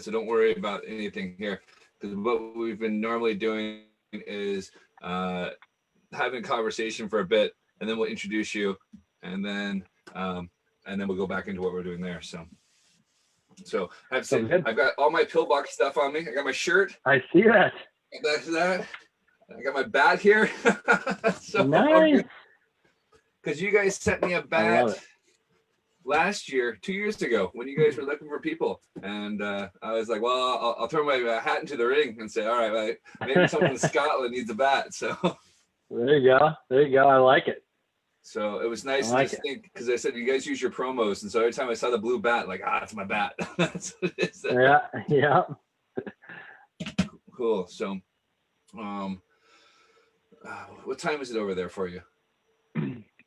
so don't worry about anything here. Because what we've been normally doing is having a conversation for a bit, and then we'll introduce you, and then we'll go back into what we're doing there. So I've got all my pillbox stuff on me. I got my shirt. I see that. That's that. I got my bat here. So nice. Because you guys sent me a bat last year, 2 years ago, when you guys were looking for people, and I was like, well, I'll throw my hat into the ring and say, all right, maybe someone in Scotland needs a bat. So there you go. I like it. So it was nice to just think, because I said you guys use your promos, and so every time I saw the blue bat, like, it's my bat. That's what it is. Yeah. Cool. So, what time is it over there for you?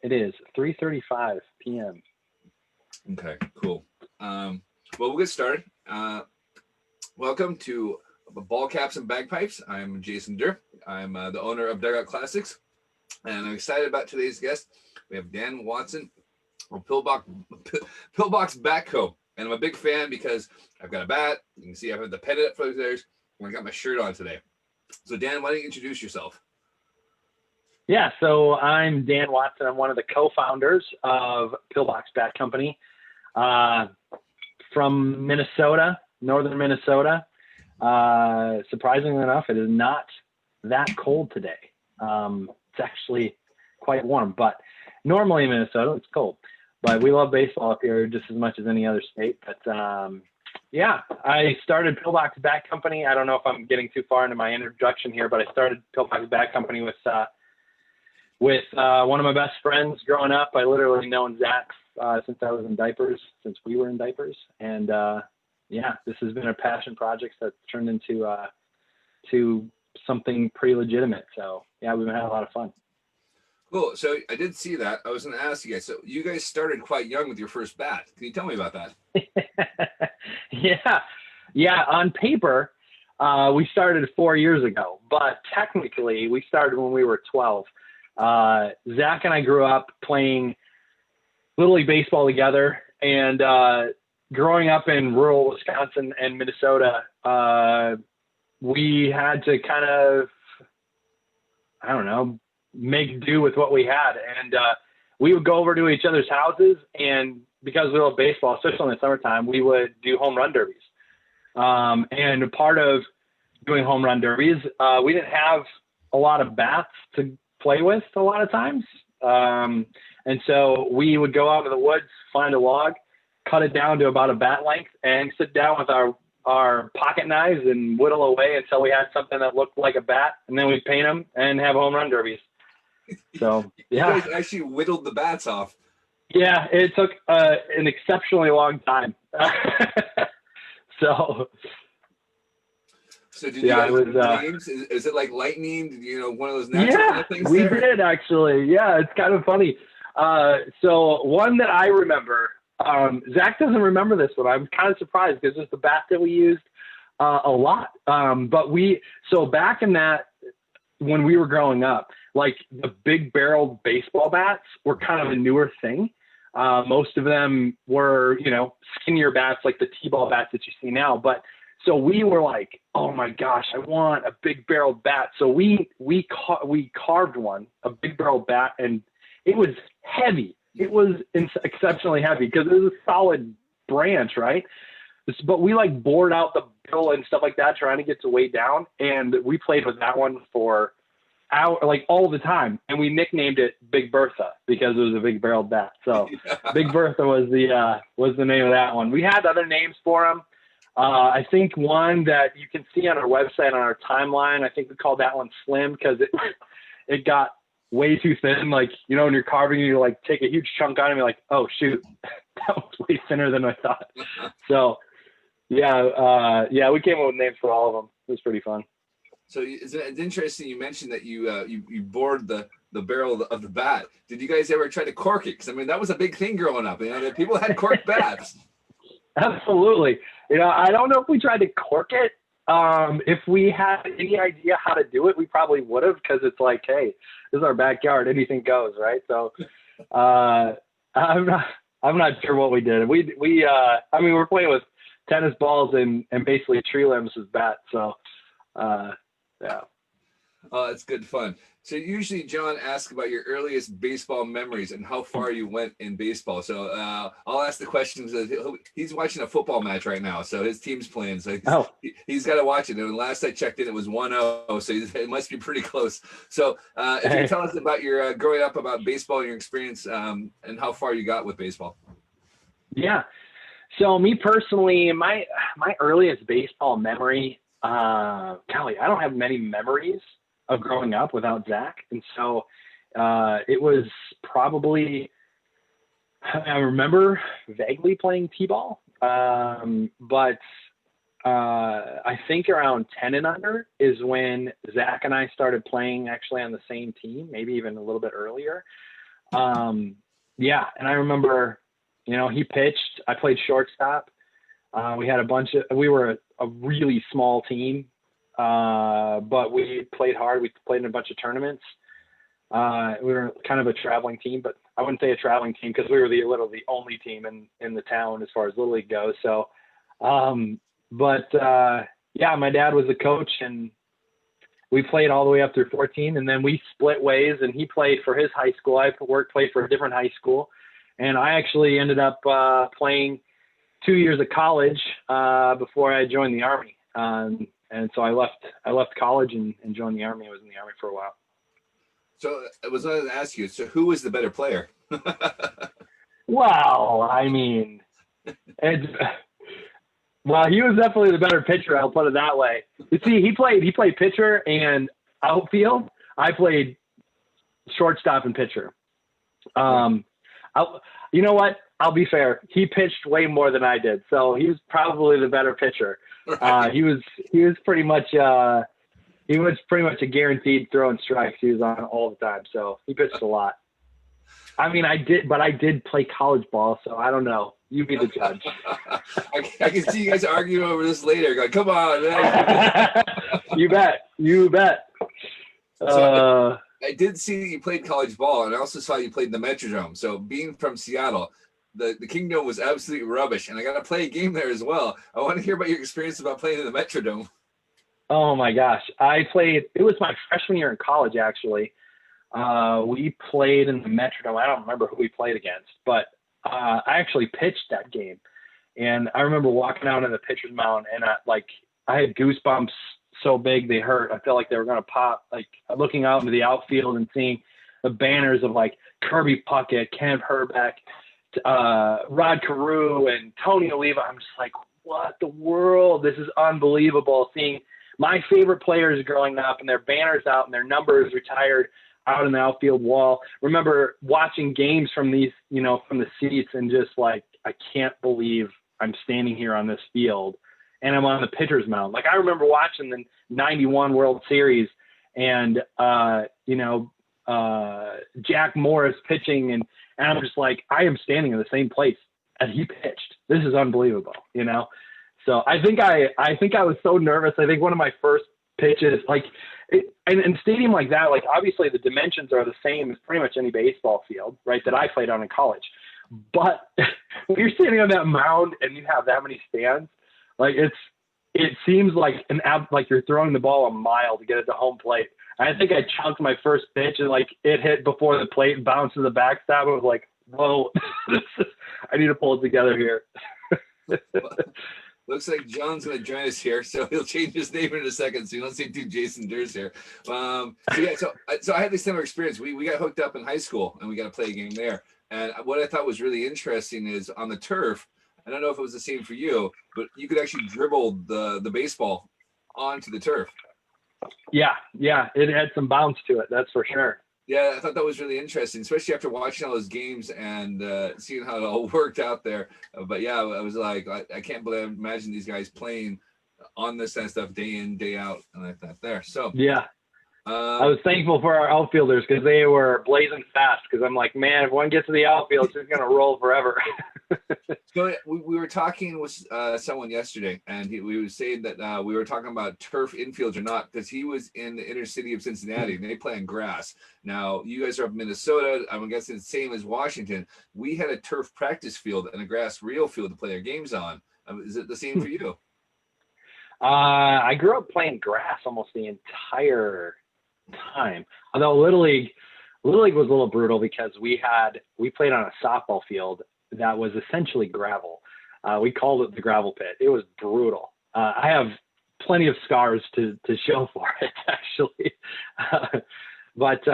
It is 3:35 p.m. Okay, cool. Well, we'll get started. Welcome to Ball Caps and Bagpipes. I'm Jason Durr. I'm the owner of Dugout Classics, and I'm excited about today's guest. We have Dan Watson of Pillbox Bat Co. And I'm a big fan because I've got a bat. You can see I have the pennant up for theirs, and I got my shirt on today. So Dan, why don't you introduce yourself? Yeah, so I'm Dan Watson. I'm one of the co-founders of Pillbox Bat Company from Minnesota, northern Minnesota. Surprisingly enough, it is not that cold today. It's actually quite warm, but normally in Minnesota it's cold. But we love baseball up here just as much as any other state. But yeah, I started Pillbox Bat Company. I don't know if I'm getting too far into my introduction here, but I started Pillbox Bat Company with one of my best friends growing up. I literally known Zach since I was in diapers, since we were in diapers. And yeah, this has been a passion project that's turned into to something pretty legitimate. So yeah, we've been having a lot of fun. Cool. So I did see that. I was going to ask you guys. So you guys started quite young with your first bat. Can you tell me about that? Yeah. On paper, we started 4 years ago, but technically we started when we were 12. Zach and I grew up playing Little League baseball together, and growing up in rural Wisconsin and Minnesota, we had to kind of, I don't know, make do with what we had. And we would go over to each other's houses, and because we love baseball, especially in the summertime, we would do home run derbies. And part of doing home run derbies, we didn't have a lot of bats to play with a lot of times. And so we would go out to the woods, find a log, cut it down to about a bat length, and sit down with our pocket knives and whittle away until we had something that looked like a bat, and then we'd paint them and have home run derbies. So yeah, you guys actually whittled the bats off. Yeah, it took an exceptionally long time. So did you guys have names? Is it like lightning? Did you know one of those natural kind of things? We did actually. Yeah, it's kind of funny. So one that I remember, Zach doesn't remember this one. I'm kind of surprised because it's the bat that we used a lot. But so back in that, when we were growing up, like the big barreled baseball bats were kind of a newer thing. Most of them were, skinnier bats like the T-ball bats that you see now. But so we were like, oh my gosh, I want a big barreled bat. So we carved one, a big barreled bat, and it was heavy. It was exceptionally heavy because it was a solid branch, right? But we like bored out the bill and stuff like that, trying to get to weight down. And we played with that one for all the time. And we nicknamed it Big Bertha because it was a big barreled bat. So Big Bertha was the name of that one. We had other names for them. I think one that you can see on our website, on our timeline, I think we called that one Slim because it got way too thin. Like, when you're carving, you like take a huge chunk on it and you're like, oh shoot, that was way thinner than I thought. So yeah, we came up with names for all of them. It was pretty fun. So it's interesting you mentioned that you bored the barrel of the bat. Did you guys ever try to cork it? Because that was a big thing growing up. That people had corked bats. Absolutely. I don't know if we tried to cork it. If we had any idea how to do it, we probably would have, because it's like, hey, this is our backyard. Anything goes, right? So I'm not sure what we did. We were playing with tennis balls and basically tree limbs as bats. So, yeah. Oh, it's good fun. So usually John asks about your earliest baseball memories and how far you went in baseball. So I'll ask the questions. He's watching a football match right now, so his team's playing. So he's got to watch it. And last I checked in, it was 1-0, so it must be pretty close. So if you tell us about your growing up, about baseball and your experience, and how far you got with baseball. Yeah. So me personally, my earliest baseball memory, golly, I don't have many memories of growing up without Zach. And so it was probably, I remember vaguely playing T-ball, but I think around 10 and under is when Zach and I started playing actually on the same team, maybe even a little bit earlier. Yeah. And I remember, he pitched, I played shortstop. We were a really small team. But we played hard. We played in a bunch of tournaments. We were kind of a traveling team, but I wouldn't say a traveling team because we were literally the only team in the town as far as Little League goes. So, yeah, my dad was a coach and we played all the way up through 14, and then we split ways, and he played for his high school. I played for a different high school, and I actually ended up playing 2 years of college before I joined the Army. And so I left college and joined the Army. I was in the Army for a while. So I was going to ask you, so who was the better player? Well, I mean, well, he was definitely the better pitcher. I'll put it that way. You see, he played pitcher and outfield. I played shortstop and pitcher. You know what? I'll be fair. He pitched way more than I did, so he was probably the better pitcher. Right. He was pretty much a guaranteed throwing strikes. He was on all the time, so he pitched a lot. I mean, I did play college ball, so I don't know. You be the judge. I can see you guys arguing over this later. Going, come on, man. You bet. So I did see that you played college ball, and I also saw you played in the Metrodome. So being from Seattle, the Kingdom was absolutely rubbish, and I got to play a game there as well. I want to hear about your experience about playing in the Metrodome. Oh my gosh, it was my freshman year in college actually. We played in the Metrodome. I don't remember who we played against, but I actually pitched that game, and I remember walking out in the pitcher's mound, and I had goosebumps so big they hurt. I felt like they were gonna pop. Like looking out into the outfield and seeing the banners of like Kirby Puckett, Kent Herbeck, Rod Carew, and Tony Oliva. I'm just like, what the world? This is unbelievable. Seeing my favorite players growing up and their banners out and their numbers retired out in the outfield wall. Remember watching games from these, from the seats and just like, I can't believe I'm standing here on this field and I'm on the pitcher's mound. Like I remember watching the 91 World Series and, Jack Morris pitching and I'm just like, I am standing in the same place as he pitched. This is unbelievable, So I think I was so nervous. I think one of my first pitches, in a stadium like that, like obviously the dimensions are the same as pretty much any baseball field, right, that I played on in college. But when you're standing on that mound and you have that many stands, like it seems like like you're throwing the ball a mile to get it to home plate. I think I chunked my first pitch and like it hit before the plate and bounced to the backstop. I was like, whoa, I need to pull it together here. Looks like John's going to join us here, so he'll change his name in a second, so you don't see two Jason Durs here. So I had this similar experience. We got hooked up in high school, and we got to play a game there. And what I thought was really interesting is on the turf, I don't know if it was the same for you, but you could actually dribble the baseball onto the turf. Yeah, it had some bounce to it, that's for sure. Yeah, I thought that was really interesting, especially after watching all those games and seeing how it all worked out there. But yeah, I was like, I can't imagine these guys playing on this kind of stuff day in, day out, and like that there. So yeah, I was thankful for our outfielders because they were blazing fast. Because I'm like, man, if one gets to the outfield, it's just gonna roll forever. So we were talking with someone yesterday, and we were saying that we were talking about turf infields or not, because he was in the inner city of Cincinnati and they play on grass. Now you guys are up in Minnesota. I'm guessing it's the same as Washington. We had a turf practice field and a grass real field to play our games on. Is it the same for you? I grew up playing grass almost the entire time. Although Little League was a little brutal because we played on a softball field that was essentially gravel. We called it the gravel pit. It was brutal. I have plenty of scars to show for it, actually. But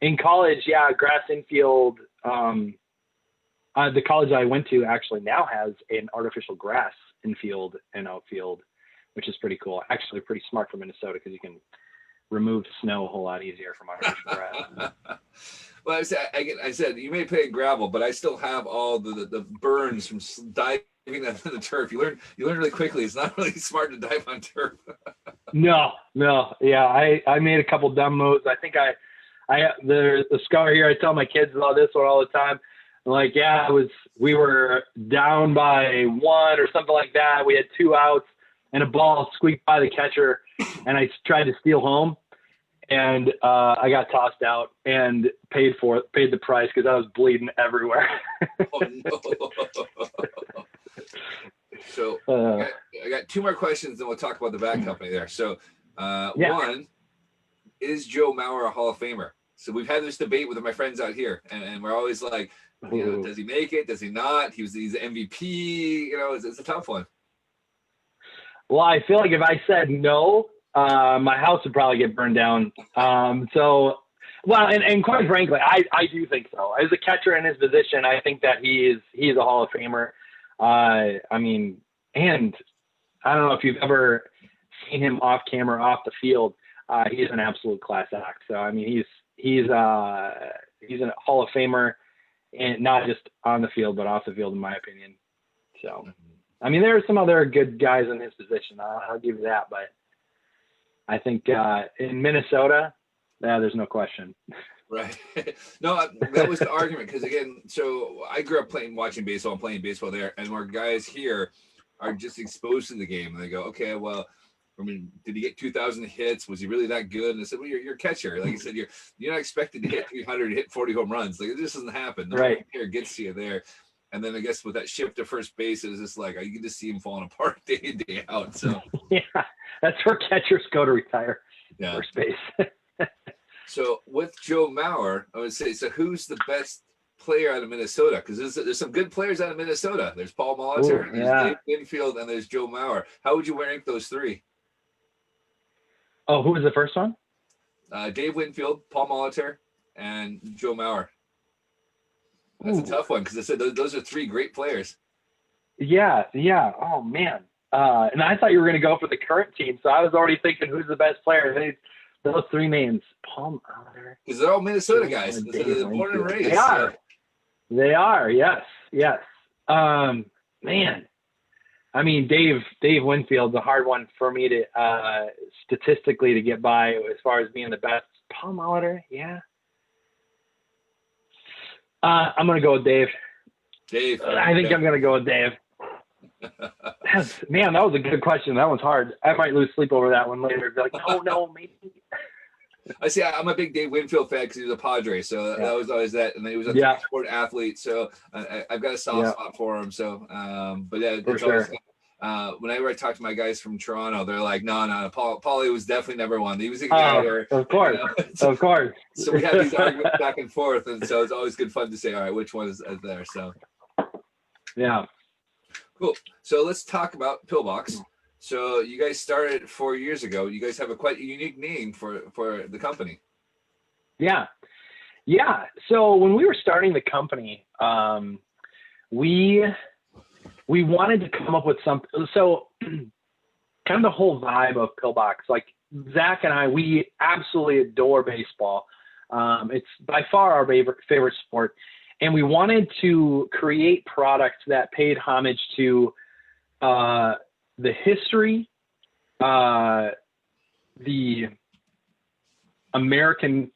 in college, yeah, grass infield. The college I went to actually now has an artificial grass infield and outfield, which is pretty cool. Actually, pretty smart for Minnesota because you can remove snow a whole lot easier from artificial grass. Well, I said you may play gravel, but I still have all the burns from diving on the turf. You learn really quickly. It's not really smart to dive on turf. No, yeah, I made a couple dumb moves. I think the scar here. I tell my kids about this one all the time. Like, yeah, we were down by 1 or something like that. We had 2 outs and a ball squeaked by the catcher, and I tried to steal home, and I got tossed out and paid the price because I was bleeding everywhere. Oh, no. So I got 2 more questions, then we'll talk about the bat company there. So one, is Joe Mauer a Hall of Famer? So we've had this debate with my friends out here, and we're always like, does he make it? Does he not? He's MVP. It's a tough one. Well, I feel like if I said no, my house would probably get burned down. And quite frankly, I do think so. As a catcher in his position, I think that he's a Hall of Famer. And I don't know if you've ever seen him off camera, off the field. He's an absolute class act. So, I mean, he's a Hall of Famer, and not just on the field, but off the field, in my opinion. So, I mean, there are some other good guys in his position. I'll give you that, but I think in Minnesota, there's no question. Right. No, that was the argument because, again, so I grew up playing baseball there, and our guys here are just exposed to the game, and they go, okay, well, I mean, did he get 2,000 hits? Was he really that good? And I said, well, you're a catcher. Like you said, you're not expected to hit 300, hit 40 home runs. Like, it just doesn't happen. The right here gets to you there. And then I guess with that shift to first base, it was just like, you can just see him falling apart day in, day out. So yeah, that's where catchers go to retire. Yeah. First base. So with Joe Mauer, I would say, so who's the best player out of Minnesota? Because there's some good players out of Minnesota. There's Paul Molitor, there's Dave Winfield, and there's Joe Mauer. How would you rank those 3? Oh, who was the first one? Dave Winfield, Paul Molitor, and Joe Mauer. That's a tough one because I said those are 3 great players. Yeah. Oh, man. And I thought you were going to go for the current team, so I was already thinking who's the best player. Those 3 names, Paul Molitor. Because they're all Minnesota guys. They're born and raised. They are. Yes. Man. I mean, Dave Winfield's a hard one for me to statistically to get by as far as being the best. Paul Molitor, yeah. I'm gonna go with Dave. I think I'm gonna go with Dave. Man, that was a good question. That one's hard. I might lose sleep over that one later. Be like, oh no, maybe. I see. I'm a big Dave Winfield fan because he was a Padre, so that was always that, and then he was a sport athlete. So I've got a soft spot for him. So, but yeah, for sure. Whenever I talk to my guys from Toronto, they're like, no, Paulie was definitely number 1. He was a guy there. Of course, of course. So we have these arguments back and forth, and so it's always good fun to say, all right, which one is there? So, yeah, cool. So let's talk about Pillbox. So you guys started 4 years ago. You guys have a quite unique name for the company. Yeah. So when we were starting the company, we wanted to come up with something. So kind of the whole vibe of Pillbox, like Zach and I, we absolutely adore baseball. It's by far our favorite sport. And we wanted to create products that paid homage to the history, the American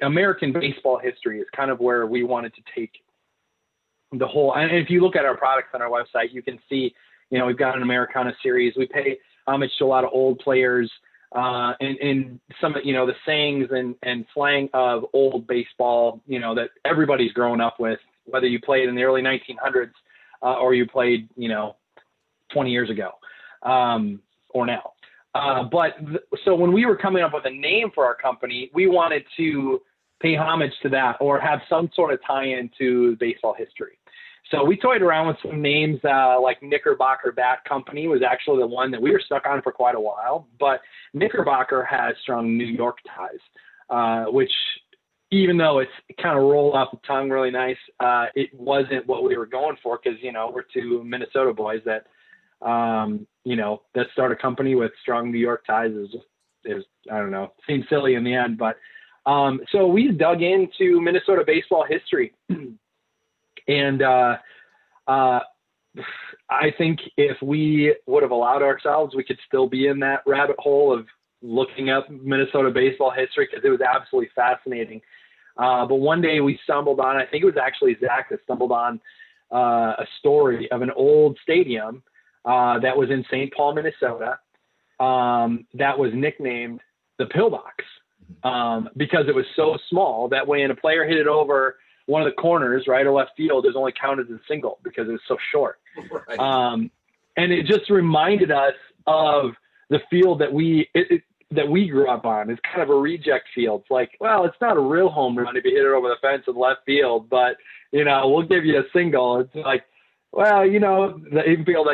baseball history is kind of where we wanted to take the whole. And if you look at our products on our website, you can see, we've got an Americana series. We pay homage to a lot of old players, and some, the sayings and slang of old baseball, that everybody's grown up with, whether you played in the early 1900s or you played, 20 years ago, or now. So when we were coming up with a name for our company, we wanted to pay homage to that or have some sort of tie-in to baseball history. So we toyed around with some names, like Knickerbocker Bat Company was actually the one that we were stuck on for quite a while. But Knickerbocker has strong New York ties, which even though it's kind of rolled off the tongue really nice, it wasn't what we were going for because, we're two Minnesota boys that, that start a company with strong New York ties is I don't know, seems silly in the end. But so we dug into Minnesota baseball history. And I think if we would have allowed ourselves, we could still be in that rabbit hole of looking up Minnesota baseball history because it was absolutely fascinating. But one day we stumbled on, I think it was actually Zach that stumbled on a story of an old stadium that was in St. Paul, Minnesota, that was nicknamed the Pillbox because it was so small that when a player hit it over one of the corners, right, or left field, is only counted as a single because it was so short. Right. And it just reminded us of the field that we grew up on. It's kind of a reject field. It's like, well, it's not a real home run if you hit it over the fence in left field, but we'll give you a single. It's like, well, the infield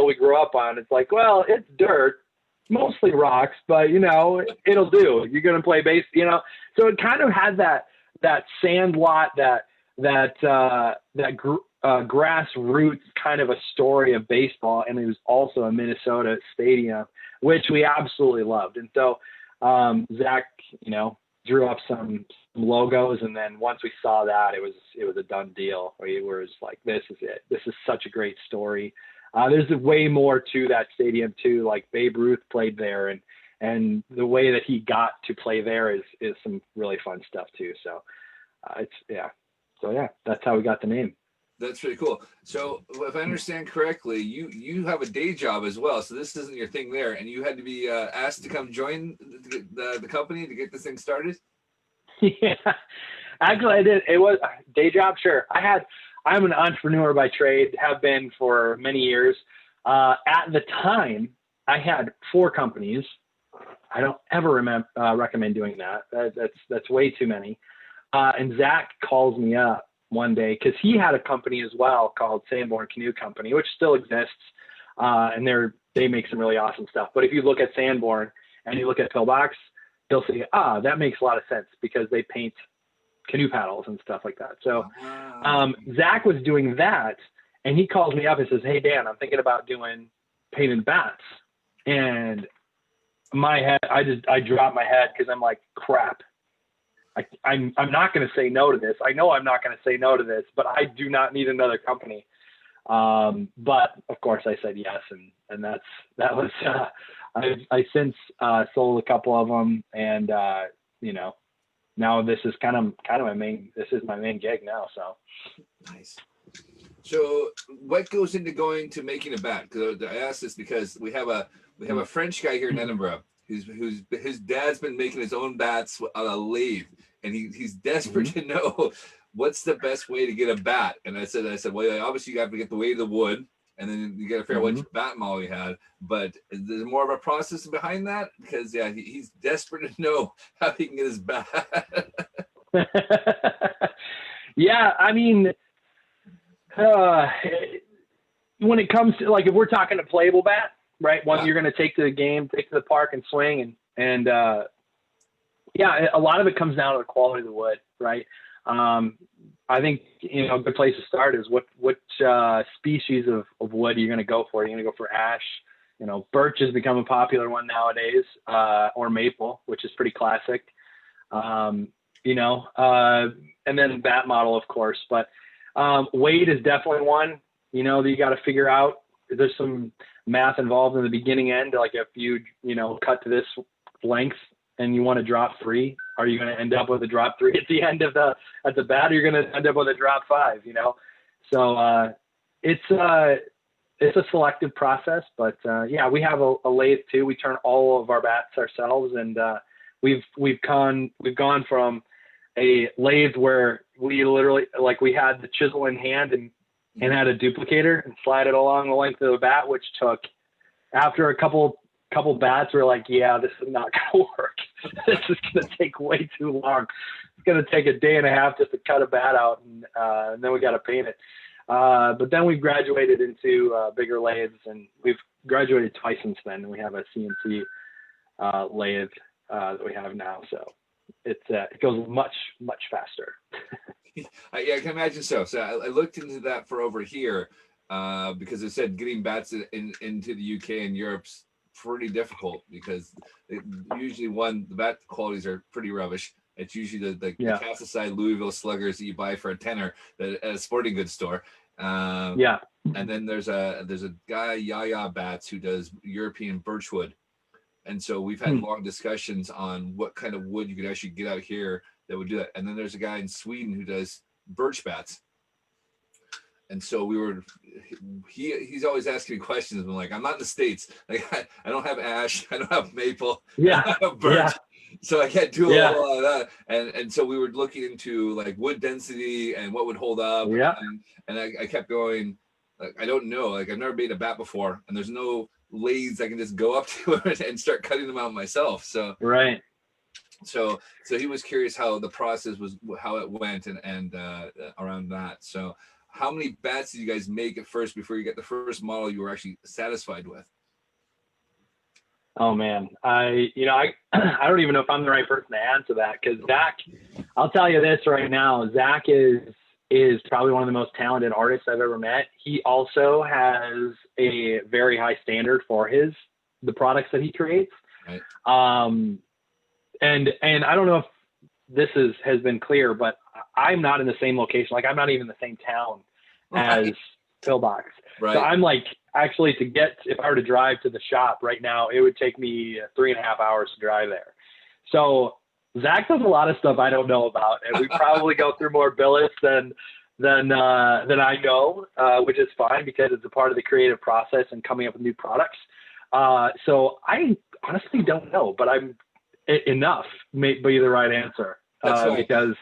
we grew up on, it's like, well, it's dirt, mostly rocks, but it'll do. You're going to play base, So it kind of had that sand lot, that grassroots kind of a story of baseball, and it was also a Minnesota stadium, which we absolutely loved. And so Zach, drew up some logos, and then once we saw that, it was a done deal. We were just like, this is it. This is such a great story. There's way more to that stadium too. Like Babe Ruth played there, and the way that he got to play there is some really fun stuff too. So that's how we got the name. That's pretty cool. So if I understand correctly, you have a day job as well. So this isn't your thing there, and you had to be asked to come join the company to get this thing started. Yeah, actually I did. It was a day job. Sure. I'm an entrepreneur by trade, have been for many years. At the time I had 4 companies. I don't ever recommend doing that. That's way too many. And Zach calls me up one day because he had a company as well called Sanborn Canoe Company, which still exists. And they make some really awesome stuff. But if you look at Sanborn and you look at Pillbox, you'll see, that makes a lot of sense because they paint canoe paddles and stuff like that. So Zach was doing that, and he calls me up and says, "Hey, Dan, I'm thinking about doing painted bats." And my head, I dropped my head because I'm like, crap. I'm not going to say no to this. I know I'm not going to say no to this, but I do not need another company. But of course I said yes. And that was, I since sold a couple of them, and now this is kind of my main gig now. So nice. So what goes into going to making a bat? Because I asked this because we have a French guy here in Edinburgh who's his dad's been making his own bats on a lathe, and he's desperate to know what's the best way to get a bat. And I said, well, obviously you have to get the weight of the wood, and then you got to figure out which bat model you had. But there's more of a process behind that because he's desperate to know how he can get his bat. Yeah, I mean, when it comes to, like, if we're talking a playable bat, right? One you're going to take to the game, take to the park and swing. And a lot of it comes down to the quality of the wood, right? I think, a good place to start is which species of wood you're going to go for. You're going to go for ash. Birch has become a popular one nowadays, or maple, which is pretty classic. And then bat model, of course. But weight is definitely one, that you got to figure out. There's some math involved in the beginning end. Like if you, cut to this length and you want to drop 3, are you going to end up with a drop 3 at the end of at the bat, or you're going to end up with a drop 5, So it's a selective process, but we have a lathe too. We turn all of our bats ourselves, and we've gone from a lathe where we literally, like, we had the chisel in hand and and had a duplicator and slide it along the length of the bat, which took, after a couple bats, we were like, yeah, this is not going to work. This is going to take way too long. It's going to take a day and a half just to cut a bat out, and then we got to paint it. But then we graduated into bigger lathes, and we've graduated twice since then. And we have a CNC lathe that we have now, so it goes much faster. Yeah, I can imagine so. So I looked into that for over here because it said getting bats into the UK and Europe's pretty difficult because usually the bat qualities are pretty rubbish. It's usually the cast aside Louisville sluggers that you buy for a tenner at a sporting goods store. And then there's a guy, Yaya Bats, who does European birchwood. And so we've had long discussions on what kind of wood you could actually get out here that would do that. And then there's a guy in Sweden who does birch bats. And so he's always asking me questions. I'm like, I'm not in the States. Like I don't have ash. I don't have maple. I don't have birch. So I can't do a lot of that. And so we were looking into like wood density and what would hold up. And I kept going, like, I don't know. Like I've never made a bat before, and there's no lathes I can just go up to and start cutting them out myself. So So he was curious how the process was, how it went, and around that. So how many bats did you guys make at first before you got the first model you were actually satisfied with? Oh man, I don't even know if I'm the right person to answer that, because Zach, I'll tell you this right now, Zach is probably one of the most talented artists I've ever met. He also has a very high standard for the products that he creates. Right. And I don't know if this has been clear, but I'm not in the same location. Like I'm not even in the same town as Pillbox. Right. So I'm like, actually if I were to drive to the shop right now, it would take me 3.5 hours to drive there. So Zach does a lot of stuff I don't know about, and we probably go through more billets than I know, which is fine because it's a part of the creative process and coming up with new products. So I honestly don't know, but enough may be the right answer. Because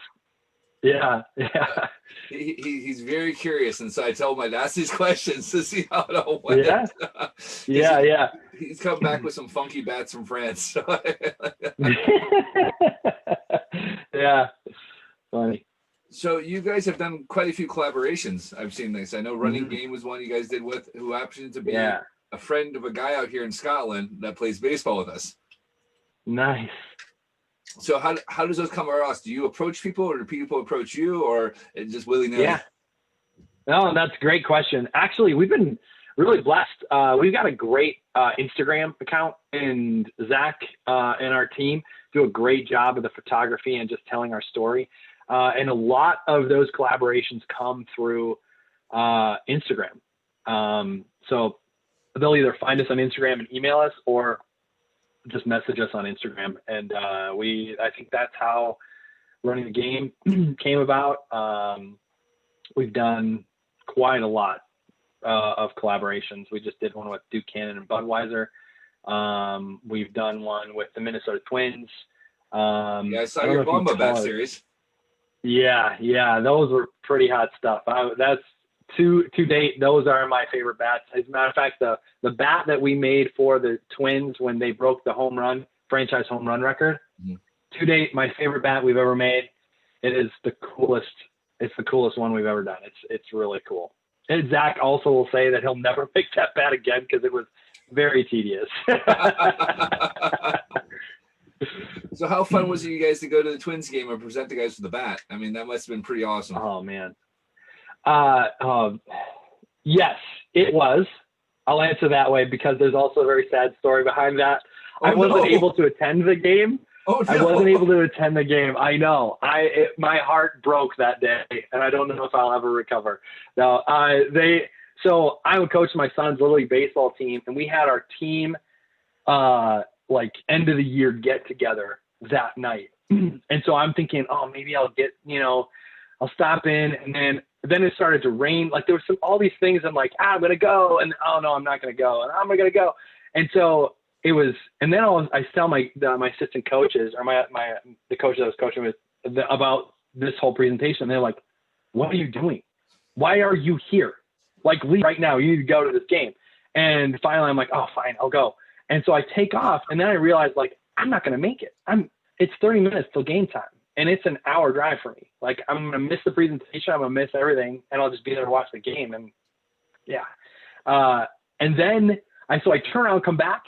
he's very curious, and so I tell him I'd ask these questions to see how it all went. He's come back with some funky bats from France. So. Funny. So you guys have done quite a few collaborations. I've seen this. I know Running Game was one you guys did with, who happens to be a friend of a guy out here in Scotland that plays baseball with us. Nice. So how does those come across? Do you approach people, or do people approach you, or just willy-nilly? Yeah. No, that's a great question. Actually, we've been really blessed. We've got a great Instagram account, and Zach and our team do a great job of the photography and just telling our story. And a lot of those collaborations come through Instagram. So they'll either find us on Instagram and email us, or just message us on Instagram. And I think that's how Running the Game came about. We've done quite a lot of collaborations. We just did one with Duke Cannon and Budweiser. We've done one with the Minnesota Twins. I saw your Bomba Bat series. Yeah, those were pretty hot stuff. That's to date, those are my favorite bats. As a matter of fact, the bat that we made for the Twins when they broke the franchise home run record, to date, my favorite bat we've ever made. It is the coolest. It's the coolest one we've ever done. It's really cool. And Zach also will say that he'll never make that bat again because it was very tedious. So how fun was it you guys to go to the Twins game and present the guys with the bat? I mean, that must have been pretty awesome. Oh man. Yes, it was. I'll answer that way because there's also a very sad story behind that. I wasn't able to attend the game. Oh, no. I wasn't able to attend the game. I know. My heart broke that day, and I don't know if I'll ever recover. No, so I would coach my son's Little League baseball team, and we had our team like end of the year get together that night. And so I'm thinking, oh, maybe I'll get, I'll stop in, and then it started to rain. Like there was all these things. I'm like, I'm going to go. And oh no, I'm not going to go. And I'm going to go. And so it was, and then I tell my assistant coaches, or the coach that I was coaching with, about this whole presentation. And they're like, what are you doing? Why are you here? Like, leave right now. You need to go to this game. And finally, I'm like, oh, fine, I'll go. And so I take off, and then I realize, like, I'm not going to make it. It's 30 minutes till game time, and it's an hour drive for me. Like, I'm going to miss the presentation. I'm going to miss everything, and I'll just be there to watch the game. And, yeah. And then I turn around, come back,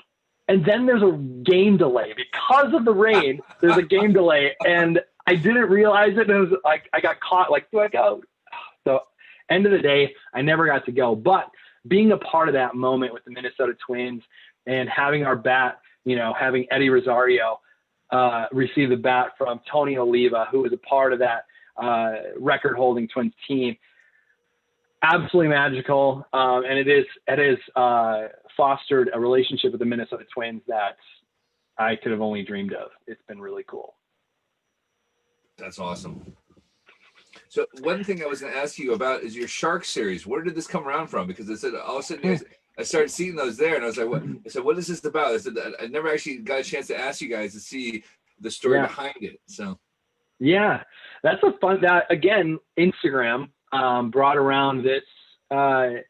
and then there's a game delay. Because of the rain, there's a game delay, and I didn't realize it, and it was like I got caught, like, do I go? So, end of the day, I never got to go. But being a part of that moment with the Minnesota Twins and having our bat, you know, having Eddie Rosario receive the bat from Tony Oliva, who was a part of that record-holding Twins team, absolutely magical. And it has fostered a relationship with the Minnesota Twins that I could have only dreamed of. It's been really cool. That's awesome. So one thing I was going to ask you about is your Shark series. Where did this come around from? Because I said all of a sudden I started seeing those there, and I was like, "What?" I said, "What is this about?" I said, "I never actually got a chance to ask you guys to see the story behind it." So, yeah, that's a fun. That again, Instagram brought around this kind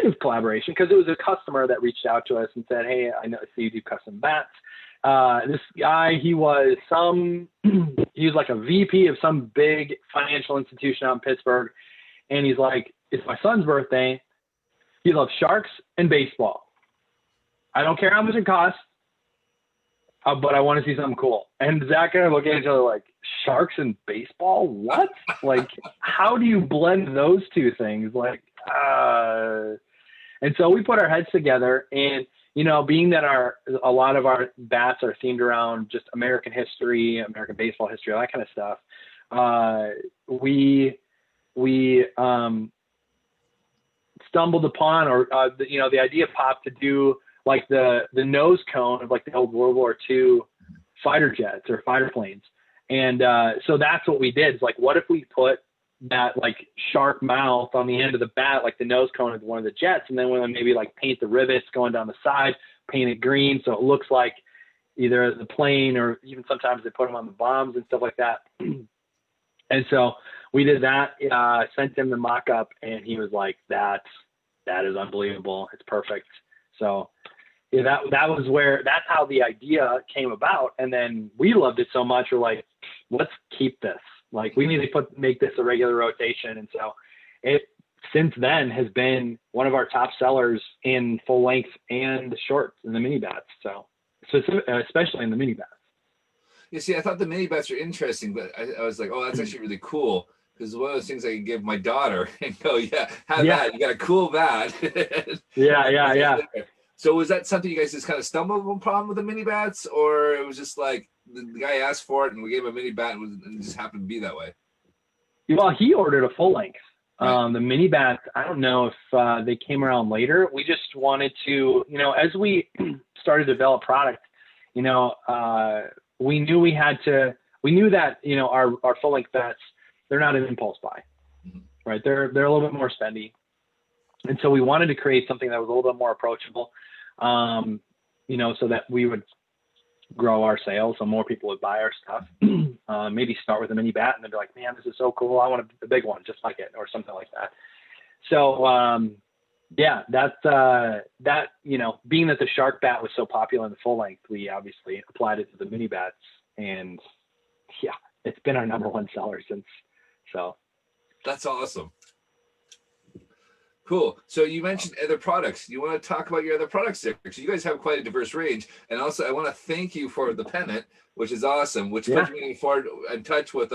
of collaboration because it was a customer that reached out to us and said, "Hey, I know you do custom bats." This guy, he was like a VP of some big financial institution out in Pittsburgh. And he's like, it's my son's birthday. He loves sharks and baseball. I don't care how much it costs, but I want to see something cool. And Zach and I look at each other like, sharks and baseball? What? Like, how do you blend those two things? Like, and so we put our heads together, and you know, being that a lot of our bats are themed around just American history, American baseball history, all that kind of stuff, we stumbled upon, or the idea popped to do like the nose cone of like the old World War II fighter jets or fighter planes, and so that's what we did. It's like, what if we put that like shark mouth on the end of the bat, like the nose cone of one of the jets, and then we'll maybe like paint the rivets going down the side, paint it green so it looks like either the plane, or even sometimes they put them on the bombs and stuff like that. And so we did that, sent him the mock-up, and he was like, that is unbelievable, it's perfect. So yeah, that's how the idea came about. And then we loved it so much, we're like, let's keep this. Like, we need to make this a regular rotation. And so it, since then, has been one of our top sellers in full length and the shorts and the mini bats. So especially in the mini bats. You see, I thought the mini bats are interesting, but I was like, oh, that's actually really cool. Because one of those things I can give my daughter and go, have that. You got a cool bat. Yeah. So was that something you guys just kind of stumbled upon with the mini bats, or it was just like the guy asked for it and we gave him a mini bat and it just happened to be that way? Well, he ordered a full length. Right. The mini bats, I don't know if they came around later. We just wanted to, as we started to develop product, we knew that, our full length bats, they're not an impulse buy, right? They're a little bit more spendy. And so we wanted to create something that was a little bit more approachable, so that we would grow our sales, so more people would buy our stuff. Maybe start with a mini bat and they'd be like, man, this is so cool, I want a big one just like it, or something like that. So being that the shark bat was so popular in the full length, we obviously applied it to the mini bats, and it's been our number one seller since. So that's awesome. Cool. So you mentioned other products. You want to talk about your other products there? So you guys have quite a diverse range. And also I want to thank you for the pennant, which is awesome, which puts me in touch with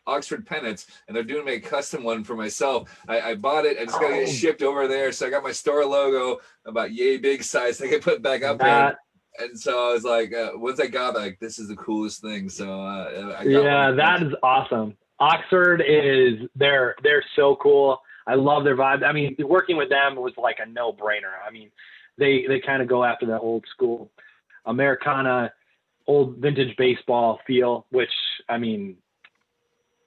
Oxford Pennants, and they're doing me a custom one for myself. I bought it. I just got to get it shipped over there. So I got my store logo about yay big size. I can put it back up there. And so I was like, once I got it, like, this is the coolest thing. So that is awesome. Oxford they're so cool. I love their vibe. I mean, working with them was like a no-brainer. I mean, they kind of go after that old school Americana, old vintage baseball feel, which, I mean,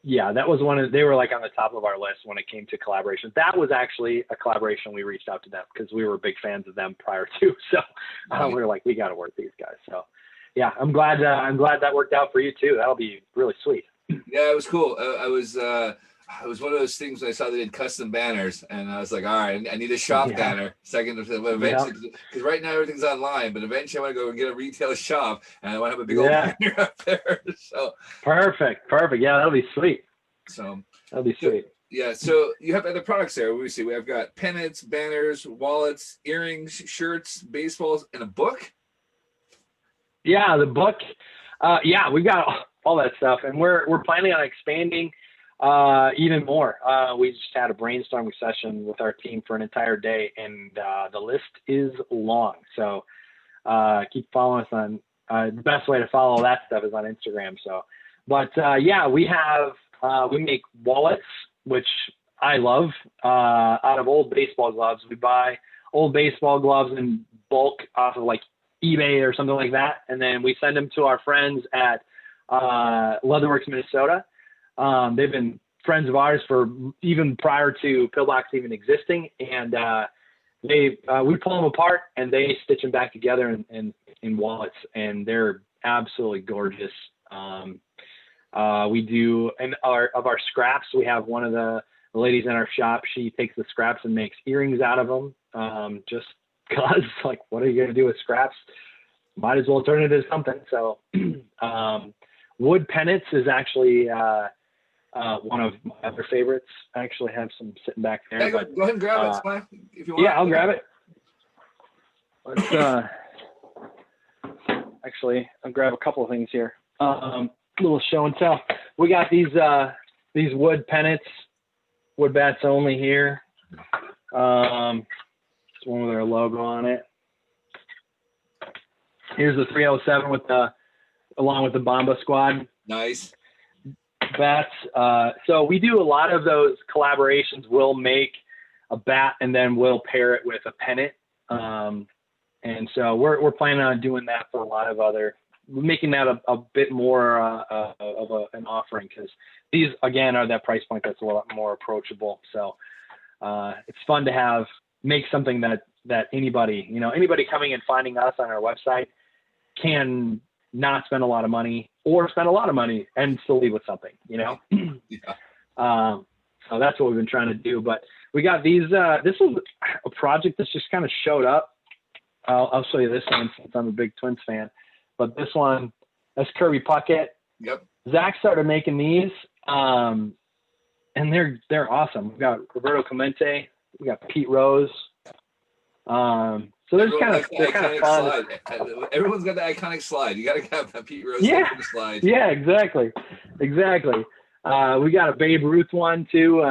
that was they were like on the top of our list when it came to collaborations. That was actually a collaboration we reached out to them because we were big fans of them prior to. So we were like, we got to work with these guys. So I'm glad that worked out for you too. That'll be really sweet. Yeah, it was cool. it was one of those things when I saw they did custom banners, and I was like, all right, I need a shop banner. Second, but eventually, because right now everything's online, but eventually I want to go and get a retail shop, and I want to have a big old banner up there. So perfect. Yeah, that'll be sweet. So that'll be sweet. Yeah, so you have other products there. Let me see. We've got pennants, banners, wallets, earrings, shirts, baseballs, and a book. Yeah, the book. Yeah, we've got all that stuff, and we're planning on expanding even more. We just had a brainstorming session with our team for an entire day, and the list is long. So keep following us on. The best way to follow that stuff is on Instagram. So, but yeah, we make wallets, which I love, out of old baseball gloves. We buy old baseball gloves in bulk off of like eBay or something like that, and then we send them to our friends at Leatherworks Minnesota. They've been friends of ours for even prior to Pillbox even existing, and we pull them apart and they stitch them back together in wallets, and they're absolutely gorgeous. We do, and of our scraps, we have one of the ladies in our shop. She takes the scraps and makes earrings out of them. Just cause, like, what are you gonna do with scraps? Might as well turn it into something. So, wood pennants is actually one of my other favorites. I actually have some sitting back there. Yeah, go ahead and grab it, if you want. Yeah, I'll grab it. Let's actually, I'll grab a couple of things here. Little show and tell. We got these wood pennants, wood bats only here. It's one with our logo on it. Here's the 307 along with the Bomba Squad. Nice. Bats. So we do a lot of those collaborations. We'll make a bat and then we'll pair it with a pennant. And so we're planning on doing that for a lot of other, making that a bit more of an offering, because these, again, are that price point that's a lot more approachable. So it's fun to make something that anybody coming and finding us on our website can not spend a lot of money or spend a lot of money and still leave with something, Yeah. So that's what we've been trying to do. But we got these, this was a project that's just kind of showed up. I'll show you this one since I'm a big Twins fan. But this one, that's Kirby Puckett. Yep. Zach started making these, and they're awesome. We've got Roberto Clemente. We got Pete Rose. So there's they're kind of fun. Slide. Everyone's got the iconic slide. You got to have that Pete Rose slide. Yeah, exactly. We got a Babe Ruth one too,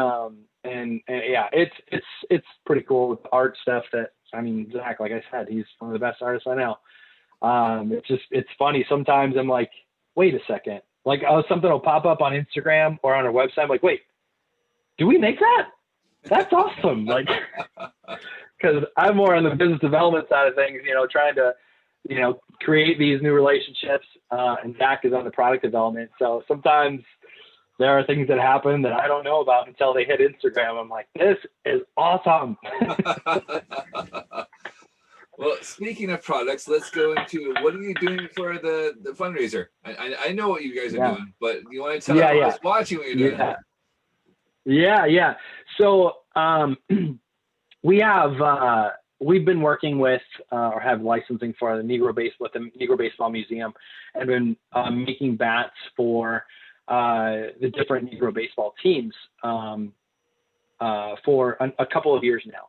and yeah, it's pretty cool with the art stuff. Zach, like I said, he's one of the best artists I know. It's funny. Sometimes I'm like, wait a second, like something will pop up on Instagram or on our website. I'm like, wait, do we make that? That's awesome. Like, because I'm more on the business development side of things, trying to, create these new relationships, and Zach is on the product development. So sometimes there are things that happen that I don't know about until they hit Instagram. I'm like, this is awesome. Well, speaking of products, let's go into what are you doing for the fundraiser? I know what you guys are doing, but you want to tell everyone who's watching what you're doing? Yeah. So we've been working with or have licensing for the Negro Baseball Museum, and been making bats for the different Negro baseball teams for a couple of years now.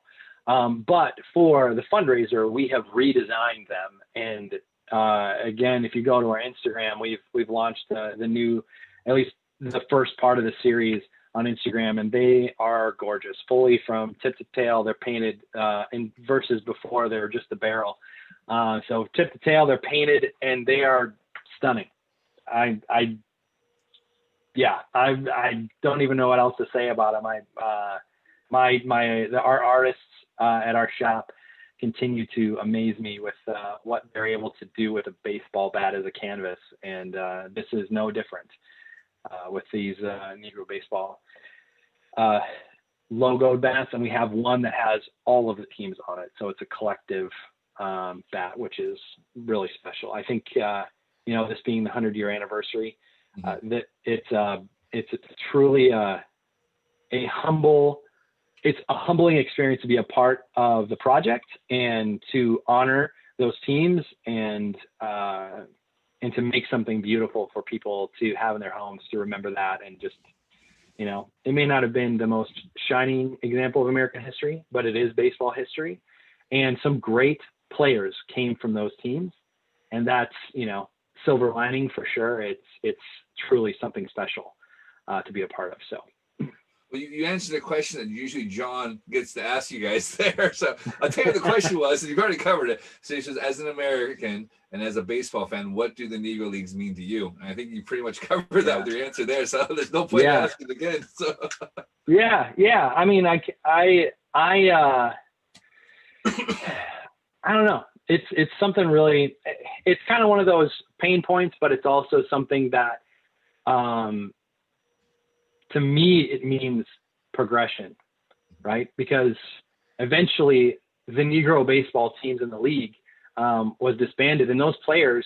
But for the fundraiser, we have redesigned them. And again, if you go to our Instagram, we've launched the new, at least the first part of the series on Instagram, and they are gorgeous, fully from tip to tail. They're painted in versus before they were just the barrel. So tip to tail, they're painted and they are stunning. I don't even know what else to say about them. Our artists at our shop continue to amaze me with what they're able to do with a baseball bat as a canvas, and this is no different with these Negro baseball logoed bats. And we have one that has all of the teams on it, so it's a collective bat, which is really special. I think this being the 100-year anniversary, that it's truly it's a humbling experience to be a part of the project and to honor those teams and to make something beautiful for people to have in their homes to remember that. And just, it may not have been the most shining example of American history, but it is baseball history. And some great players came from those teams. And that's, silver lining for sure. It's truly something special to be a part of. So. Well, you answered a question that usually John gets to ask you guys there. So I'll tell you what the question was, and you've already covered it. So he says, as an American and as a baseball fan, what do the Negro Leagues mean to you? And I think you pretty much covered that with your answer there. So there's no point in asking again. So. Yeah. I mean, I don't know. It's something really, it's kind of one of those pain points, but it's also something that, to me, it means progression, right? Because eventually the Negro baseball teams in the league was disbanded, and those players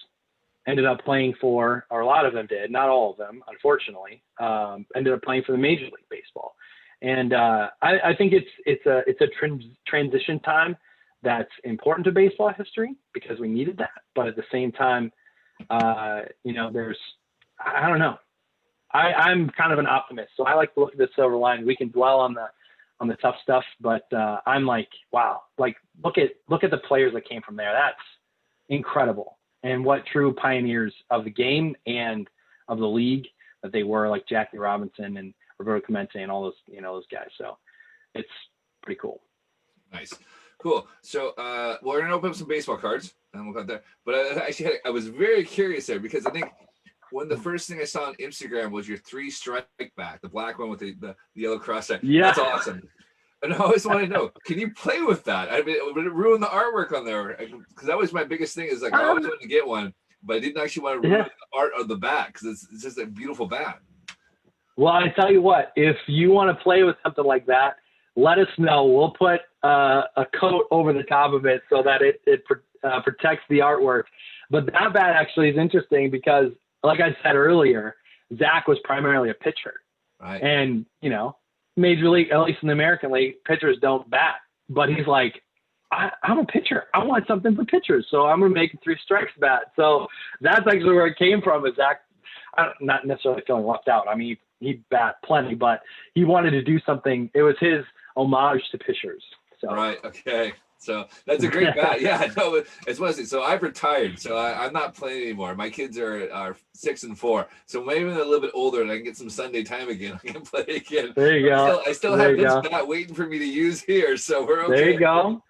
ended up playing for, or a lot of them did, not all of them, unfortunately, ended up playing for the Major League Baseball. And I think it's a transition time that's important to baseball history because we needed that. But at the same time, there's, I don't know. I'm kind of an optimist, so I like to look at the silver lining. We can dwell on the tough stuff, but I'm like, wow, like look at the players that came from there. That's incredible, and what true pioneers of the game and of the league that they were, like Jackie Robinson and Roberto Clemente and all those those guys. So it's pretty cool. Nice, cool. So we're gonna open up some baseball cards, and we'll go there. But I was very curious there because I think. The first thing I saw on Instagram was your 3-strike back, the black one with the yellow cross. Yeah. That's awesome. And I always want to know, can you play with that? I mean, would it ruin the artwork on there? Because that was my biggest thing is like, I always wanted to get one, but I didn't actually want to ruin the art of the bat because it's just a beautiful bat. Well, I tell you what, if you want to play with something like that, let us know. We'll put a coat over the top of it so that it protects the artwork. But that bat actually is interesting because, like I said earlier, Zach was primarily a pitcher. Right. And, Major League, at least in the American League, pitchers don't bat. But he's like, I'm a pitcher. I want something for pitchers. So I'm going to make a 3 strikes bat. So that's actually where it came from. Is Zach, not necessarily feeling left out. I mean, he'd bat plenty, but he wanted to do something. It was his homage to pitchers. So. Right. Okay. So that's a great bat. Yeah, no, it's one of those. So I've retired, so I'm not playing anymore. My kids are 6 and 4, so maybe when they're a little bit older and I can get some Sunday time again, I can play again. There you go. I still have this bat waiting for me to use here, so we're okay. There you go.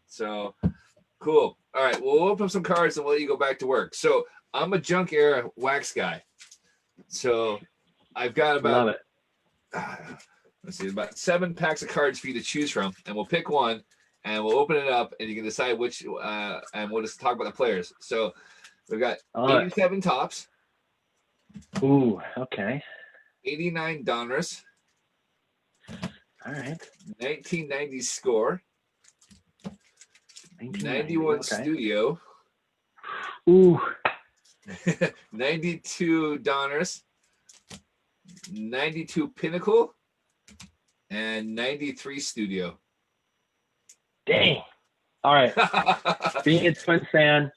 So cool. All right, well, we'll open up some cards and we'll let you go back to work. So I'm a junk era wax guy, so I've got about let's see, about 7 packs of cards for you to choose from, and we'll pick one. And we'll open it up, and you can decide which, and we'll just talk about the players. So we've got 87 Topps. Ooh, okay. 89 Donruss. All right. 1990 Score. 91 Studio. Ooh. 92 Donruss. 92 Pinnacle. And 93 Studio. Dang. All right. Being a Twins fan,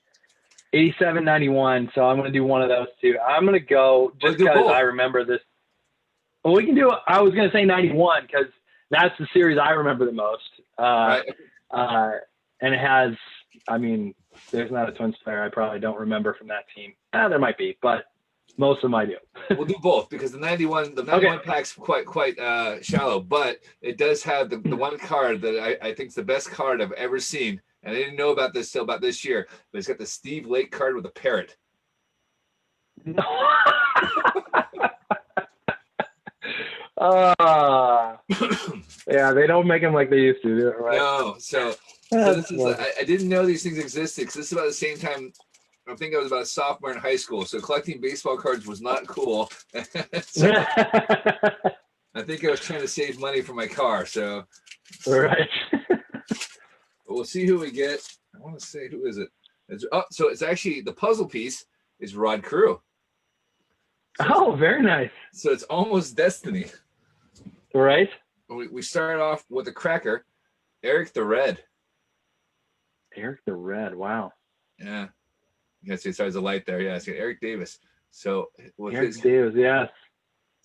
87, 91. So I'm going to do one of those two. I'm going to go just because I remember this. Well, we can do, I was going to say 91 because that's the series I remember the most. Right. And it has, I mean, there's not a Twins player I probably don't remember from that team. There might be, but most of them I do. We'll do both because the 91 pack's quite shallow, but it does have the one card that I think is the best card I've ever seen, and I didn't know about this till about this year. But it's got the Steve Lake card with a parrot. No. Yeah, they don't make them like they used to, right? No, so this is I didn't know these things existed because this is about the same time. I think I was about a sophomore in high school, so collecting baseball cards was not cool. So, I think I was trying to save money for my car. So, right. We'll see who we get. I want to say who is it? So it's actually the puzzle piece is Rod Carew. So very nice. So it's almost destiny. Right. We started off with a cracker, Eric the Red. Eric the Red. Wow. Yeah. You can see it starts a light there. Yeah, it's Eric Davis. So with Eric his, Davis. Yes.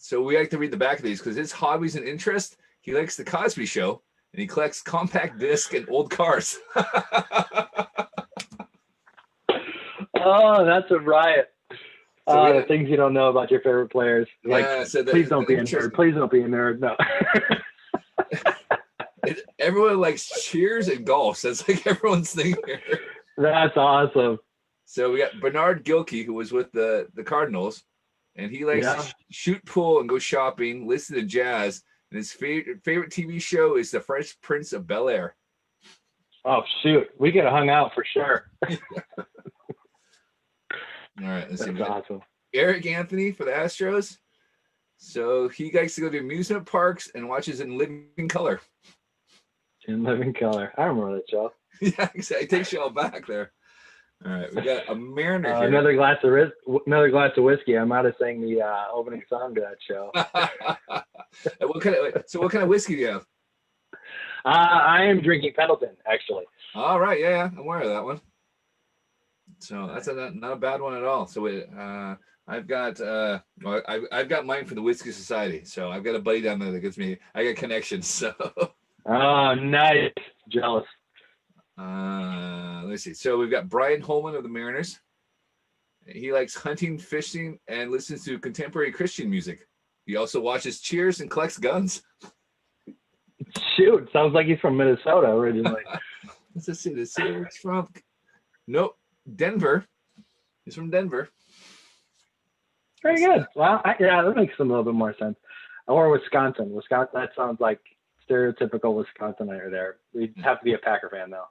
so we like to read the back of these because his hobbies and interests, he likes the Cosby Show and he collects compact disc and old cars. Oh, that's a riot. So The things you don't know about your favorite players. Like, yeah, so please don't be a nerd. Please don't be a nerd. No. Everyone likes cheers and golf. That's like everyone's thing here. That's awesome. So we got Bernard Gilkey, who was with the Cardinals, and he likes to shoot pool and go shopping, listen to jazz. And his favorite TV show is The Fresh Prince of Bel-Air. Oh, shoot. We could have hung out for sure. All right, let's see. That's awesome. Eric Anthony for the Astros. So he likes to go to amusement parks and watches in living color. In living color. I remember that show. Yeah, exactly. It takes you all back there. All right, we got a Mariner here. Another glass of whiskey. I'm out of saying the opening song to that show. What kind of whiskey do you have? I am drinking Pendleton, actually. All right, yeah, I'm aware of that one. So that's not a bad one at all. So I've got I've got mine from the Whiskey Society. So I've got a buddy down there that gives me. I got connections. So. Oh, nice. Jealous. Let's see. So we've got Brian Holman of the Mariners. He likes hunting, fishing, and listens to contemporary Christian music. He also watches Cheers and collects guns. Shoot, sounds like he's from Minnesota originally. Let's see. Let's see where he's from. Nope, Denver. He's from Denver. Very good. Well, that makes a little bit more sense. Or Wisconsin. Wisconsin. That sounds like stereotypical Wisconsinite there. We'd have to be a Packer fan though.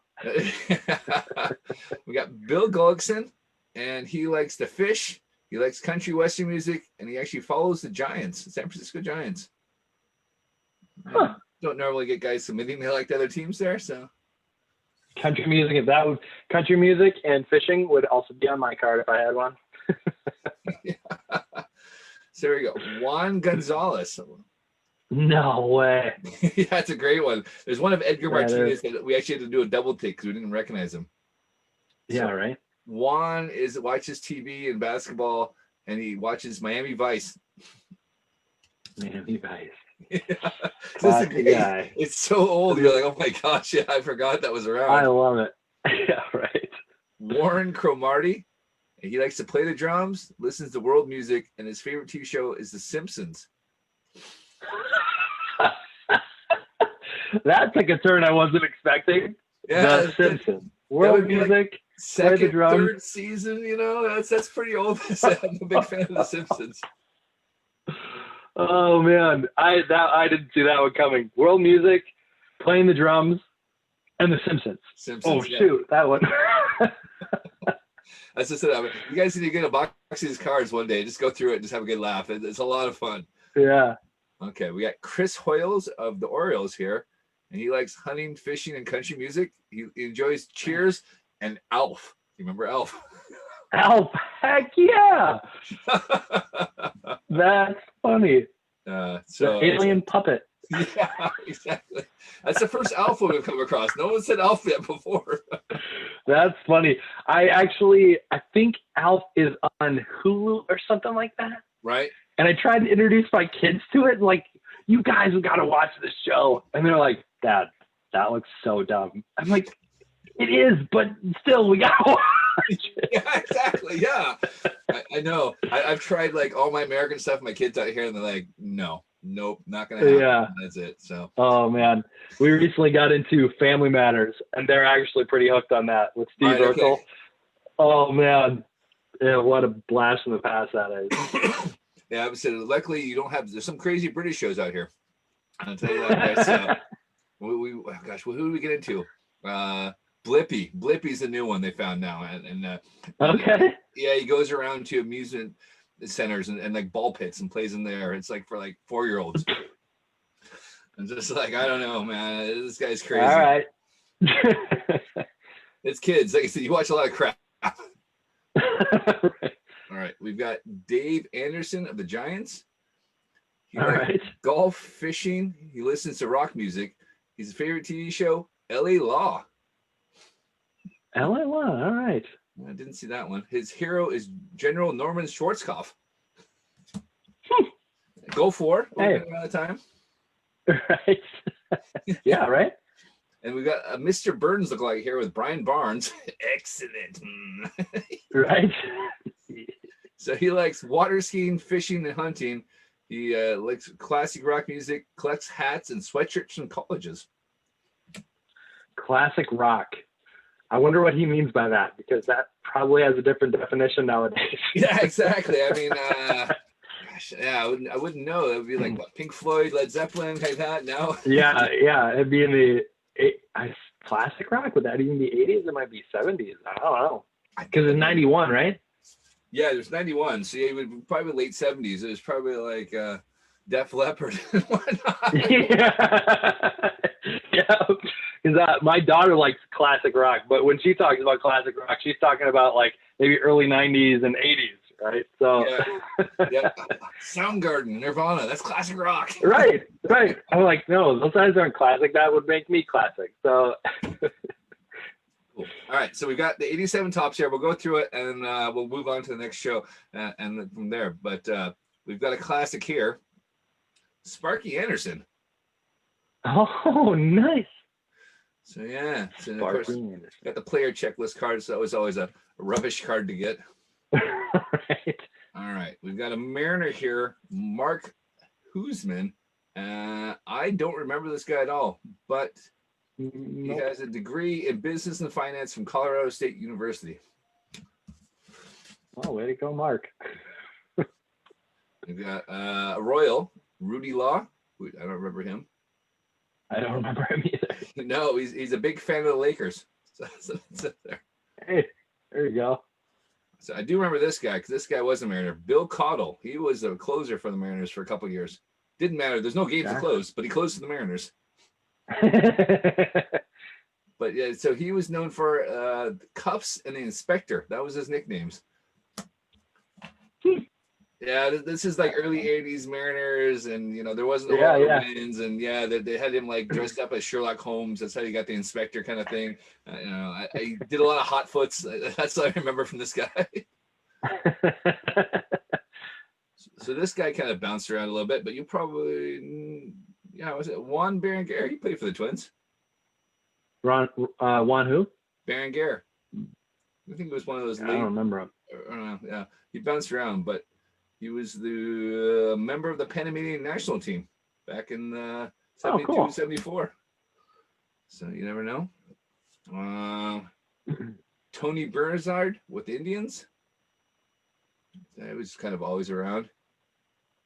We got Bill Gullickson, and he likes to fish. He likes country western music, and he actually follows the Giants, the San Francisco Giants. Huh. Don't normally get guys submitting they like the other teams there, so. Country music, country music and fishing would also be on my card if I had one. Yeah. So there we go. Juan Gonzalez. No way. Yeah, that's a great one. There's one of Edgar Martinez that we actually had to do a double take because we didn't recognize him. Yeah, so, right. Juan watches TV and basketball, and he watches Miami Vice. Miami Vice. Yeah. Guy. It's so old. You're like, oh my gosh, yeah, I forgot that was around. I love it. Yeah, right. Warren Cromartie. He likes to play the drums, listens to world music, and his favorite TV show is The Simpsons. That's like a turn I wasn't expecting. Yeah, The Simpsons. World music, like second, play the drums. Third season, that's pretty old. I'm a big fan of The Simpsons. Oh man, I didn't see that one coming. World music, playing the drums, and The Simpsons. Oh shoot, that one. That's just it. I mean, you guys need to get a box of these cards one day. Just go through it and just have a good laugh. It's a lot of fun. Yeah. Okay, we got Chris Hoyles of the Orioles here, and he likes hunting, fishing, and country music. He enjoys Cheers and Alf. You remember Alf? Alf, heck yeah! That's funny. So the alien puppet. Yeah, exactly. That's the first Alf we've come across. No one said Alf yet before. That's funny. I think Alf is on Hulu or something like that. Right. And I tried to introduce my kids to it. Like, you guys have got to watch this show. And they're like, Dad, that looks so dumb. I'm like, it is, but still, we got to watch it. Yeah, exactly. Yeah. I know. I've tried like all my American stuff. My kids out here, and they're like, nope, not going to happen. Yeah. That's it. So. Oh, man. We recently got into Family Matters, and they're actually pretty hooked on that with Steve Urkel. Okay. Oh, man. Yeah, what a blast from the past that is. Yeah, I said, luckily you don't have. There's some crazy British shows out here. I'll tell you that. Gosh, who do we get into? Blippy. Blippy's a new one they found now, and okay. Yeah, he goes around to amusement centers and like ball pits and plays in there. It's like for like 4-year-olds. I'm just like, I don't know, man. This guy's crazy. All right. It's kids. Like I said, you watch a lot of crap. Right. All right, we've got Dave Anderson of the Giants. He All likes right. golf, fishing. He listens to rock music. His favorite TV show, L.A. Law. LA one. All right. I didn't see that one. His hero is General Norman Schwarzkopf. Go for Hey. around the time. Right. Yeah. Right. And we got a Mr. Burns look-alike here with Brian Barnes. Excellent. Right. So he likes water skiing, fishing, and hunting. He likes classic rock music, collects hats and sweatshirts from colleges. Classic rock. I wonder what he means by that, because that probably has a different definition nowadays. Yeah, exactly. I mean, gosh, yeah, I wouldn't know. It would be like what, Pink Floyd, Led Zeppelin, like that. No. Yeah. It'd be in the classic rock. Would that even be 80s? It might be 70s. I don't know. Because it's 91, right? Yeah, there's 91. So yeah, it would be probably late 70s. It was probably like Def Leppard and whatnot. Yeah. Because my daughter likes classic rock, but when she talks about classic rock, she's talking about like maybe early 90s and 80s, right? So yeah. Soundgarden, Nirvana, that's classic rock. Right. I'm like, no, those guys aren't classic. That would make me classic. So Cool. All right, so we got the 87 tops here. We'll go through it and we'll move on to the next show and from there. But we've got a classic here, Sparky Anderson. Oh, nice. So yeah, so of course, got the player checklist card, so that was always a rubbish card to get. Right. All right, we've got a Mariner here, Mark Hoosman. I don't remember this guy at all, but he has a degree in business and finance from Colorado State University. Oh, way to go, Mark. We've got a Royal, Rudy Law. I don't remember him. I don't remember him either. No, he's a big fan of the Lakers. So there. Hey, there you go. So I do remember this guy because this guy was a Mariner. Bill Caudle. He was a closer for the Mariners for a couple of years. Didn't matter. There's no games to close, but he closed for the Mariners. But yeah, so he was known for Cuffs and the Inspector. That was his nicknames. Yeah, this is like early 80s Mariners, and there wasn't a lot of wins, and they had him like dressed up as Sherlock Holmes. That's how you got the Inspector kind of thing. I did a lot of hot foots. That's what I remember from this guy. So this guy kind of bounced around a little bit, but you probably, was it Juan Berenguer? He played for the Twins. Juan who? Berenguer. I think it was one of those. I don't remember him. I don't know. Yeah, he bounced around, but he was the member of the Panamanian national team back in 72, 74. So you never know. Tony Bernard with the Indians. He was kind of always around.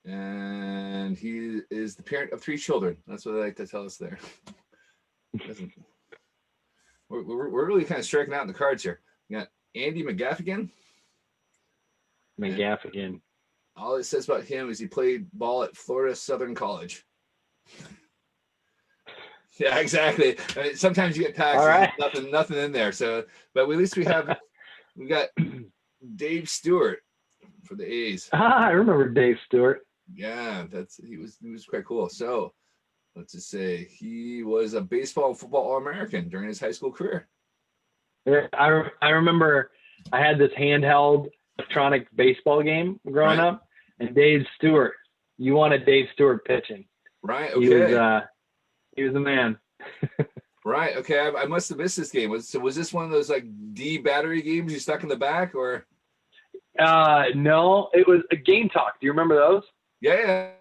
And he is the parent of 3 children. That's what they like to tell us there. We're really kind of striking out in the cards here. We got Andy McGaffigan. McGaffigan. All it says about him is he played ball at Florida Southern College. Yeah, exactly. I mean, sometimes you get taxes, right. nothing in there. So, but at least we got Dave Stewart for the A's. I remember Dave Stewart. Yeah, he was quite cool. So, let's just say he was a baseball and football All-American during his high school career. Yeah, I remember I had this handheld electronic baseball game growing up, and Dave Stewart. You wanted Dave Stewart pitching. Right. Okay. He was the man. Right. Okay. I must have missed this game. Was this one of those like D battery games you stuck in the back, or? No, it was a Game Talk. Do you remember those? Yeah.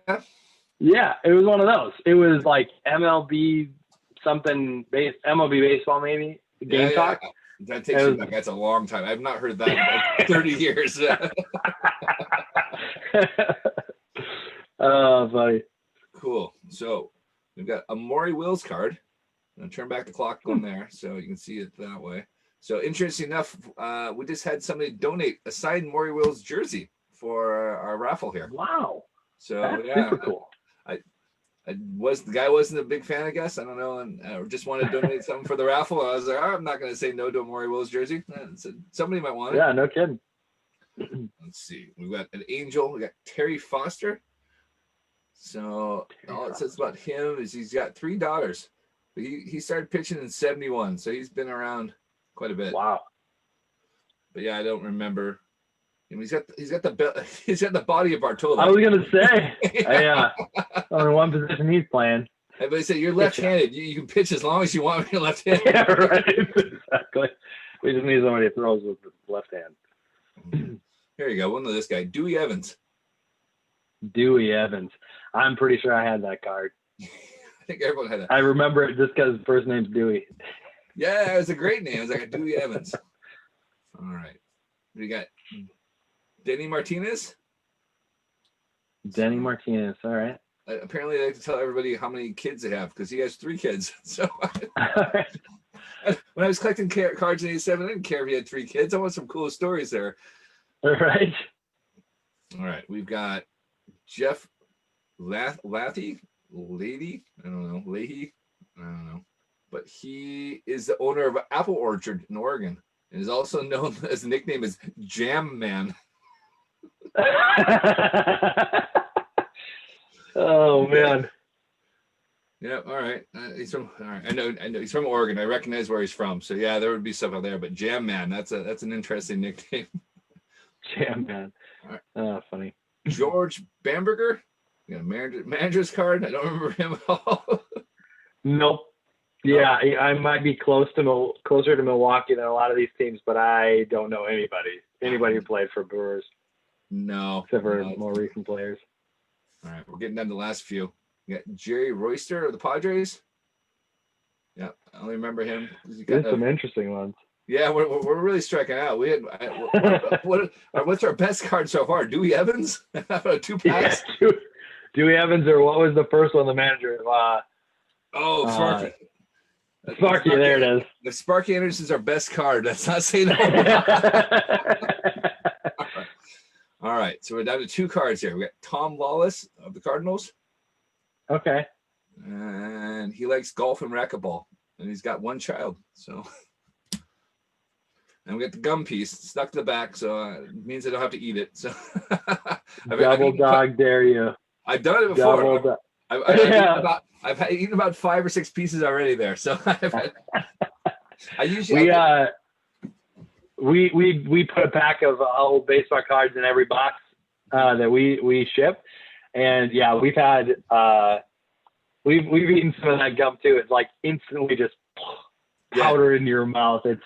Yeah, it was one of those. It was like MLB baseball maybe. Game Talk. Yeah. That takes you back. That's a long time. I've not heard that in like 30 years. Oh, funny. Cool. So we've got a Maury Wills card. I'm gonna turn back the clock on there so you can see it that way. So interesting enough, we just had somebody donate a signed Maury Wills jersey for our raffle here. Wow. So that's super cool. The guy wasn't a big fan, I guess. I don't know, and just wanted to donate something for the raffle. I was like, I'm not going to say no to a Maury Wills jersey. So somebody might want it. Yeah, no kidding. Let's see. We've got an Angel. We got Terry Foster. So all it says about him is he's got 3 daughters. But he started pitching in 71, so he's been around quite a bit. Wow. But yeah, I don't remember. I mean, he's got the body of Bartolo. I was gonna say, yeah, only one position he's playing. Everybody said you're left-handed. You can pitch as long as you want with your left hand. Yeah, right. Exactly. We just need somebody who throws with the left hand. Here you go. One of this guy, Dewey Evans. Dewey Evans. I'm pretty sure I had that card. I think everyone had that. I remember it just because his first name's Dewey. Yeah, it was a great name. It was like a Dewey Evans. All right. We got Denny Martinez. Denny Martinez. All right. Apparently, they like to tell everybody how many kids they have because he has 3 kids. So when I was collecting cards in '87, I didn't care if he had 3 kids. I want some cool stories there. All right. All right. We've got Jeff Leahy. I don't know. But he is the owner of an apple orchard in Oregon and is also known as the nickname is Jam Man. Oh man. Yeah. All right. He's from. All right. I know. He's from Oregon. I recognize where he's from. So yeah, there would be stuff out there. But Jam Man, that's an interesting nickname. Jam Man. All right. Oh, funny. George Bamberger. You got a manager's card. I don't remember him at all. Nope. Yeah, I might be closer to Milwaukee than a lot of these teams, but I don't know anybody who played for Brewers. No. Except for more recent players. All right, we're getting down to the last few. We got Jerry Royster of the Padres. Yeah, I only remember him. There's some interesting ones. Yeah, we're really striking out. We had what's our best card so far? Dewey Evans, 2 packs. Yeah, Dewey Evans, or what was the first one? The manager. Sparky. Sparky, there it is. The Sparky Anderson is our best card. That's not saying no. All right, so we're down to 2 cards here. We got Tom Lawless of the Cardinals. Okay. And he likes golf and racquetball, and he's got 1 child. So, and we got the gum piece stuck to the back, so it means I don't have to eat it. So, Double dog dare you. I've done it before. I've eaten about 5 or 6 pieces already there. So I usually we put a pack of old baseball cards in every box that we ship, and yeah, we've had we've eaten some of that gum too. It's like instantly just powder in your mouth. It's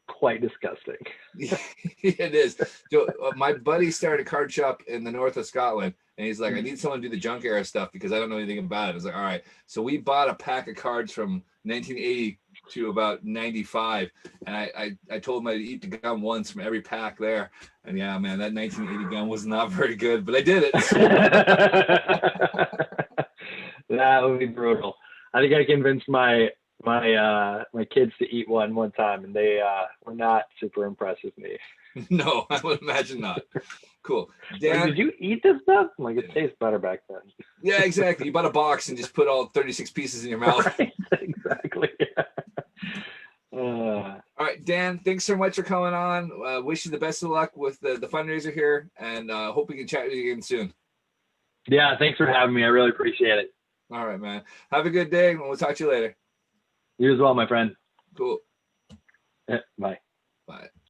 quite disgusting. It is. So, my buddy started a card shop in the north of Scotland, and he's like, I need someone to do the junk era stuff because I don't know anything about it. I was like, all right. So we bought a pack of cards from 1980 to about 95, and I told him I'd eat the gum once from every pack there. And yeah, man, that 1980 gum was not very good, but I did it. That would be brutal. I think I convinced my kids to eat one time, and they were not super impressed with me. No, I would imagine not. Cool. Dan, like, did you eat this stuff? Like, it tastes better back then. Yeah, exactly. You bought a box and just put all 36 pieces in your mouth. Right, exactly. All right, Dan, thanks so much for coming on. Wish you the best of luck with the fundraiser here, and hope we can chat with you again soon. Yeah, thanks for having me. I really appreciate it. All right, man. Have a good day, and we'll talk to you later. You as well, my friend. Cool. Yeah, bye. Bye.